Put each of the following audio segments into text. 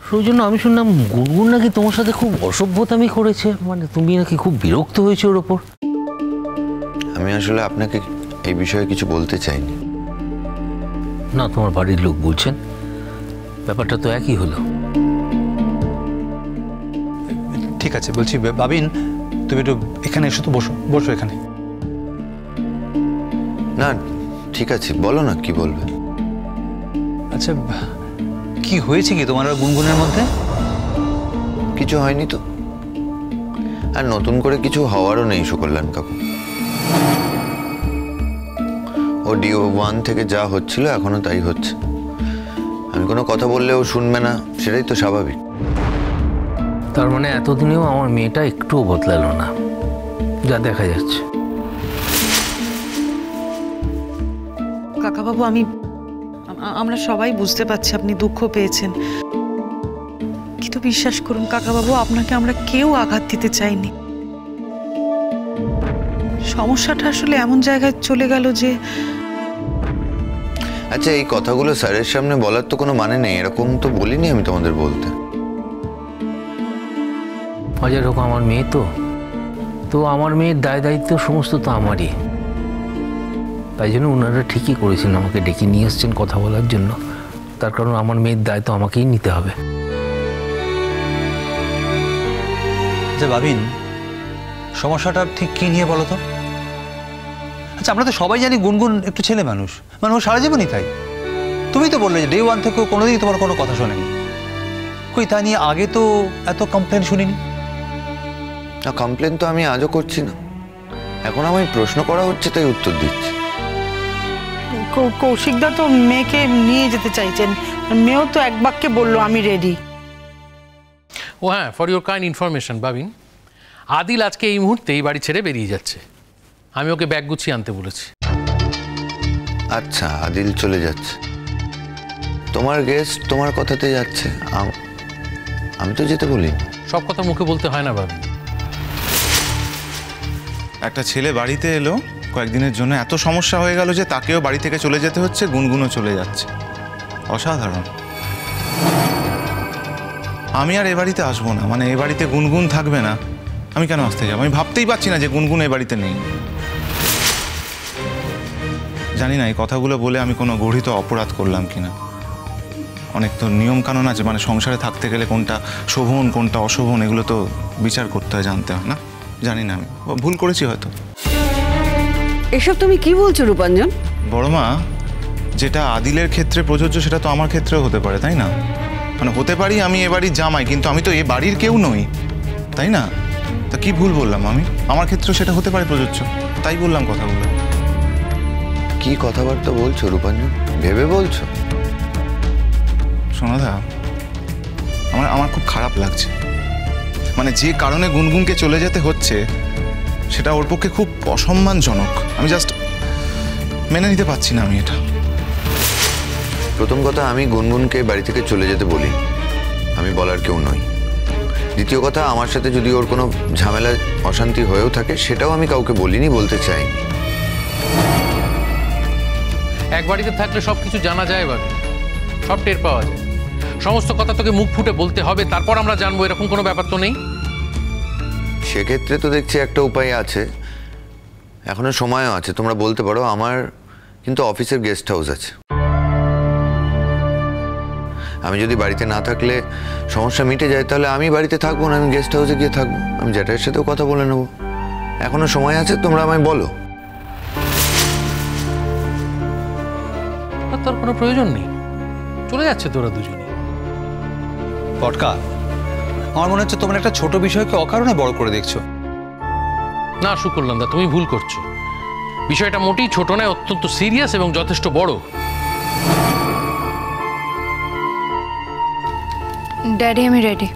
সেই জন্য আমি শুনলাম গুনগুন নাকি তোমার সাথে খুব অসভ্যতামি করেছে, মানে তুমি নাকি খুব বিরক্ত হয়েছে ওর ওপর। আমি আসলে আপনাকে এই বিষয়ে কিছু বলতে চাইনি। না, তোমার বাড়ির লোক বলছেন, ব্যাপারটা তো একই হলো। ঠিক আছে, বলছি বাবিন তুমি একটু এখানে এসো তো, বসো বসো এখানে। না ঠিক আছে, বলো না কি বলবে। আচ্ছা, কি হয়েছে কি তোমার আর গুনগুনের মধ্যে? কিছু হয়নি তো, আর নতুন করে কিছু হওয়ারও নেই সুকল্যাণ কাকু। ও DO1 থেকে যা হচ্ছিল এখনো তাই হচ্ছে। আমি কোনো কথা বললেও শুনবে না, সেটাই তো স্বাভাবিক। তার মানে এতদিনেও আমার মেয়েটা একটুও বদলালো না, যা দেখা যাচ্ছে। কাকাবাবু, আমরা সবাই বুঝতে পারছি আপনি দুঃখ পেয়েছেন, কিন্তু বিশ্বাস করুন কাকাবাবু, আপনাকে আমরা কেউ আঘাত দিতে চাইনি। সমস্যাটা আসলে এমন জায়গায় চলে গেল যে। আচ্ছা, এই কথাগুলো স্যারের সামনে বলার তো কোনো মানে নেই, এরকম তো বলিনি আমি তোমাদের বলতে। হাজার হোক আমার মেয়ে তো আমার মেয়ের দায় দায়িত্ব সমস্ত তো আমারই। তাই জন্য ওনারা ঠিকই করেছেন আমাকে ডেকে নিয়ে এসছেন কথা বলার জন্য, তার কারণ আমার মেয়ের দায়িত্ব আমাকেই নিতে হবে। আচ্ছা বাবিন, সমস্যাটা ঠিক কি নিয়ে বলো তো? আচ্ছা, আমরা তো সবাই জানি গুনগুন একটু ছেলে মানুষ, মানে ও সারা জীবনই তাই। তুমি তো বললে যে ডে 1 থেকে কোনোদিনই তোমার কোনো কথা শোনেনি। কই তা নিয়ে আগে তো এত কমপ্লেন শুনিনি। না, কমপ্লেন তো আমি আজও করছি না, এখন আমায় প্রশ্ন করা হচ্ছে তাই উত্তর দিচ্ছি। কৌশিকদা তো মেয়েকে নিয়ে যেতে চাইছেন, মেয়েও তো এক বাক্যে বললো আমি রেডি। ও হ্যাঁ, ফর ইউর কাইন্ড ইনফরমেশন বাবিন, আদিল আজকে এই মুহূর্তে এই বাড়ি ছেড়ে বেরিয়ে যাচ্ছে। আমি ওকে ব্যাগ গুছিয়ে আনতে বলেছি। আচ্ছা, আদিল চলে যাচ্ছে, তোমার গেস্ট তোমার কথাতে যাচ্ছে, আমি তো যেতে বলিনি। সব কথা মুখে বলতে হয় না বাবিন। একটা ছেলে বাড়িতে এলো, কয়েকদিনের জন্য এত সমস্যা হয়ে গেল যে তাকেও বাড়ি থেকে চলে যেতে হচ্ছে, গুনগুনও চলে যাচ্ছে। অসাধারণ। আমি আর এ বাড়িতে আসবো না, মানে এ বাড়িতে গুনগুন থাকবে না। আমি কেন আসতে যাবো? আমি ভাবতেই পারছি না যে গুনগুন এ বাড়িতে নেই। জানি না এই কথাগুলো বলে আমি কোনো গর্হিত অপরাধ করলাম কিনা। অনেক তো নিয়ম কানুন আছে, মানে সংসারে থাকতে গেলে কোনটা শোভন কোনটা অশোভন এগুলো তো বিচার করতে হয়, জানতে হয় না? জানি না, আমি ভুল করেছি হয়তো। এসব তুমি কি বলছো রূপাঞ্জন? বড় মা, যেটা আদিলের ক্ষেত্রে প্রযোজ্য সেটা তো আমার ক্ষেত্রেও হতে পারে, তাই না? মানে হতে পারি আমি এ বাড়ির জামাই, কিন্তু আমি তো এ বাড়ির কেউ নই, তাই না? তা কি ভুল বললাম আমি? আমার ক্ষেত্রেও সেটা হতে পারে প্রযোজ্য, তাই বললাম কথাগুলো। কি কথাবার্তা বলছো রূপাঞ্জন? ভেবে বলছো? সোনাদা, আমার খুব খারাপ লাগছে। মানে যে কারণে গুনগুনকে চলে যেতে হচ্ছে সেটা ওর পক্ষে খুব অসম্মানজনক। আমি জাস্ট মেনে নিতে পারছি না আমি এটা। প্রথম কথা, আমি গুনগুনকে বাড়ি থেকে চলে যেতে বলি, আমি বলার কেউ নই। দ্বিতীয় কথা, আমার সাথে যদি ওর কোনো ঝামেলা অশান্তি হয়েও থাকে সেটাও আমি কাউকে বলিনি, বলতে চাই। এক বাড়িতে থাকলে সব কিছু জানা যায় বাবিন, সব টের পাওয়া যায়। সমস্ত কথা তোকে মুখ ফুটে বলতে হবে, তারপর আমরা জানবো, এরকম কোনো ব্যাপার তো নেই। সেক্ষেত্রে তো দেখছি একটা উপায় আছে, এখনো সময়ও আছে। তোমরা বলতে পারো আমার কিন্তু অফিসের গেস্ট হাউস আছে, আমি যদি বাড়িতে না থাকলে সমস্যা মিটে যায় তাহলে আমি বাড়িতে থাকবো না, আমি গেস্ট হাউসে গিয়ে থাকবো। আমি জ্যাঠাইয়ের সাথেও কথা বলে নেবো, এখনো সময় আছে, তোমরা আমায় বলো। আর তোর কোনো প্রয়োজন নেই, চলে যাচ্ছে তোরা দুজনে। পটকা, আমার মনে হচ্ছে তোমরা একটা ছোট বিষয়কে অকারণে বড় করে দেখছো। না সুকল্যাণদা, তুমি ভুল করছো। বিষয়টা মোটেই ছোট নয়, অত্যন্ত সিরিয়াস এবং যথেষ্ট বড়। ড্যাডি, আমি রেডি।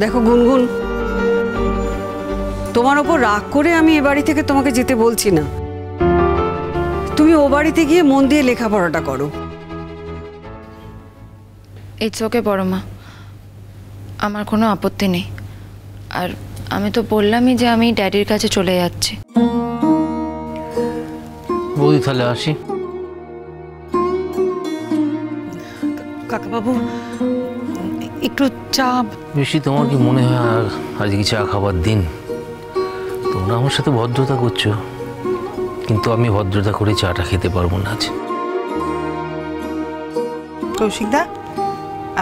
দেখো গুনগুন, তোমার ওপর রাগ করে আমি এ বাড়ি থেকে তোমাকে যেতে বলছি না। তুমি ও বাড়িতে গিয়ে মন দিয়ে লেখাপড়াটা করো। ইটস ওকে বড় মা, আমার কোনো আপত্তি নেই। আর আমি তো বললামই যে আমি ড্যাডির কাছে চলে যাচ্ছি। বৌদি তাহলে আসি। কাকাবাবু একটু চা। বেশি তোমার কি মনে হয় আর আজকে চা খাবার দিন? তোমরা আমার সাথে ভদ্রতা করছো, কিন্তু আমি ভদ্রতা করে চাটা খেতে পারবো না আজ। কৌশিকদা,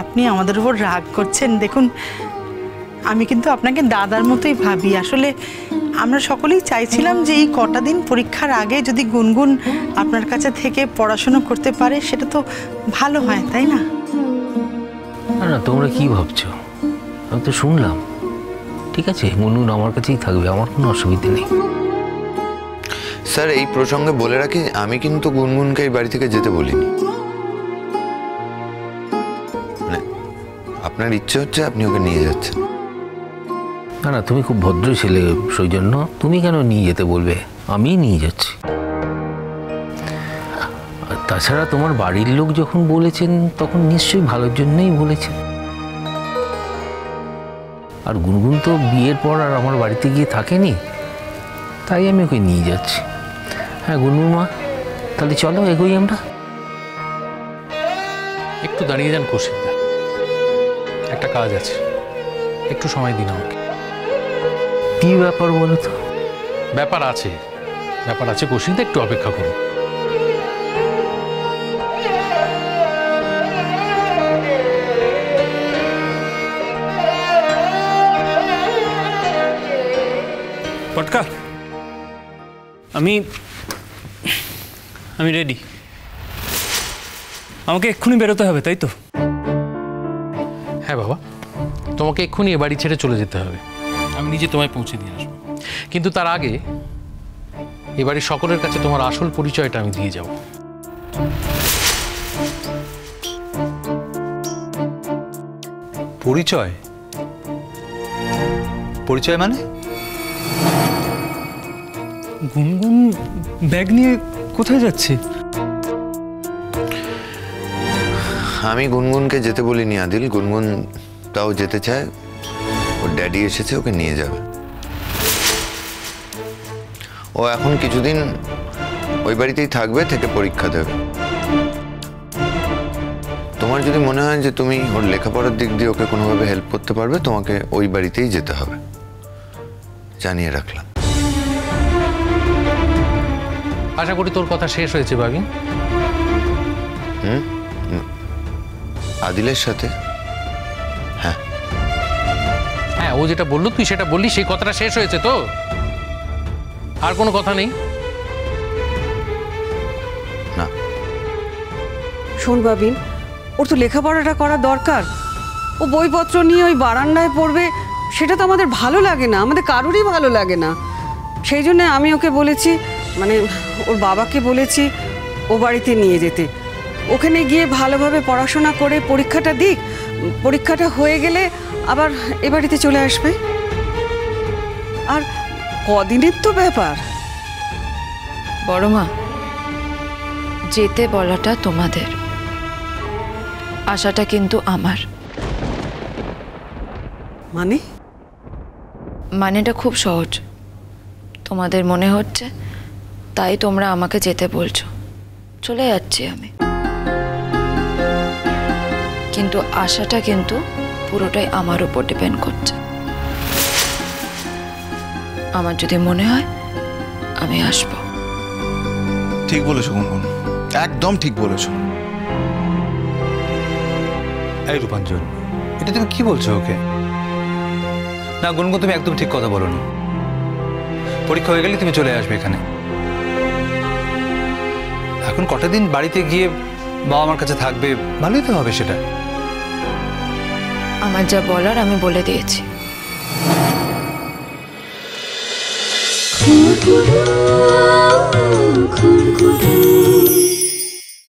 আপনি আমাদের উপর রাগ করছেন? দেখুন, আমি কিন্তু আপনাকে দাদার মতোই ভাবি। আসলে আমরা সকলেই চাইছিলাম যে এই কটা দিন পরীক্ষার আগে যদি গুনগুন আপনার কাছে থেকে পড়াশোনা করতে পারে, সেটা তো ভালো হয়, তাই না? না না, তোমরা কি ভাবছো? আমি তো শুনলাম, ঠিক আছে, গুনগুন আমার কাছেই থাকবে, আমার কোনো অসুবিধে নেই। স্যার, এই প্রসঙ্গে বলে রাখি, আমি কিন্তু গুনগুনকে এই বাড়ি থেকে যেতে বলিনি। মানে আপনার ইচ্ছে হচ্ছে, আপনি ওকে নিয়ে যাচ্ছেন। না না, তুমি খুব ভদ্র ছেলে সৌজন্য, তুমি কেন নিয়ে যেতে বলবে? আমি নিয়ে যাচ্ছি। আর তাছাড়া তোমার বাড়ির লোক যখন বলেছেন তখন নিশ্চয়ই ভালোর জন্যই বলেছেন। আর গুনগুন তো বিয়ের পর আর আমার বাড়িতে গিয়ে থাকেনি, তাই আমি ওকে নিয়ে যাচ্ছি। হ্যাঁ গুনগুন মা, তাহলে চলো এগোই আমরা। একটু দাঁড়িয়ে যান কৌশিকদা, একটা কাজ আছে, একটু সময় দিন আমাকে। কি ব্যাপার বলো তো? ব্যাপার আছে কৌশিকদা, একটু অপেক্ষা করুন। পটকা, আমি রেডি। আমাকে এক্ষুনি বেরোতে হবে, তাই তো? হ্যাঁ বাবা, তোমাকে এক্ষুনি এ বাড়ি ছেড়ে চলে যেতে হবে। আমি নিজে তোমায় পৌঁছে দিয়ে আসবো, কিন্তু তার আগে এ বাড়ির সকলের কাছে তোমার আসল পরিচয়টা আমি দিয়ে যাব। পরিচয়? পরিচয় মানে? গুনগুন ব্যাগ নিয়ে কোথায় যাচ্ছে? আমি গুনগুনকে যেতে বলিনি আদিল। গুনগুন তাও যেতে চায়, ওর ড্যাডি এসেছে, ওকে নিয়ে যাবে। ও এখন কিছুদিন ওই বাড়িতেই থাকবে, থেকে পরীক্ষা দেবে। তোমার যদি মনে হয় যে তুমি ওর লেখাপড়ার দিক দিয়ে ওকে কোনোভাবে হেল্প করতে পারবে, তোমাকে ওই বাড়িতেই যেতে হবে, জানিয়ে রাখলাম। আশা করি তোর কথা শেষ হয়েছে বাবিন। আদিলের সাথে? হ্যাঁ হ্যাঁ, ও যেটা বললো তুই সেটা বললি, সেই কথাটা শেষ হয়েছে তো? আর কোনো কথা নেই? না। শোন বাবিন, ওর তো লেখাপড়াটা করা দরকার। ও বইপত্র নিয়ে ওই বারান্দায় পড়বে, সেটা তো আমাদের ভালো লাগে না, আমাদের কারোরই ভালো লাগে না। সেই জন্য আমি ওকে বলেছি, মানে ওর বাবাকে বলেছি ও বাড়িতে নিয়ে যেতে। ওখানে গিয়ে ভালোভাবে পড়াশোনা করে পরীক্ষাটা দিক, পরীক্ষাটা হয়ে গেলে আবার এ বাড়িতে চলে আসবে। আর কদিনের তো ব্যাপার। বড় মা, যেতে বলাটা তোমাদের, আশাটা কিন্তু আমার। মানেটা খুব সহজ। তোমাদের মনে হচ্ছে তাই তোমরা আমাকে যেতে বলছো, চলে যাচ্ছি আমি। কিন্তু আশাটা কিন্তু পুরোটাই আমার উপর ডিপেন্ড করছে। আমার যদি মনে হয় আমি আসবো। ঠিক বলেছো গুনগুন, একদম ঠিক বলেছো। এই রূপাঞ্জন, এটা তুমি কি বলছো ওকে? না গুনগুন, তুমি একদম ঠিক কথা বলোনি। পরীক্ষা হয়ে গেলে তুমি চলে আসবে এখানে। এখন কটা দিন বাড়িতে গিয়ে বাবা মার কাছে থাকবে, ভালোই তো হবে সেটা। আমার যা বলার আমি বলে দিয়েছি। খুন খুন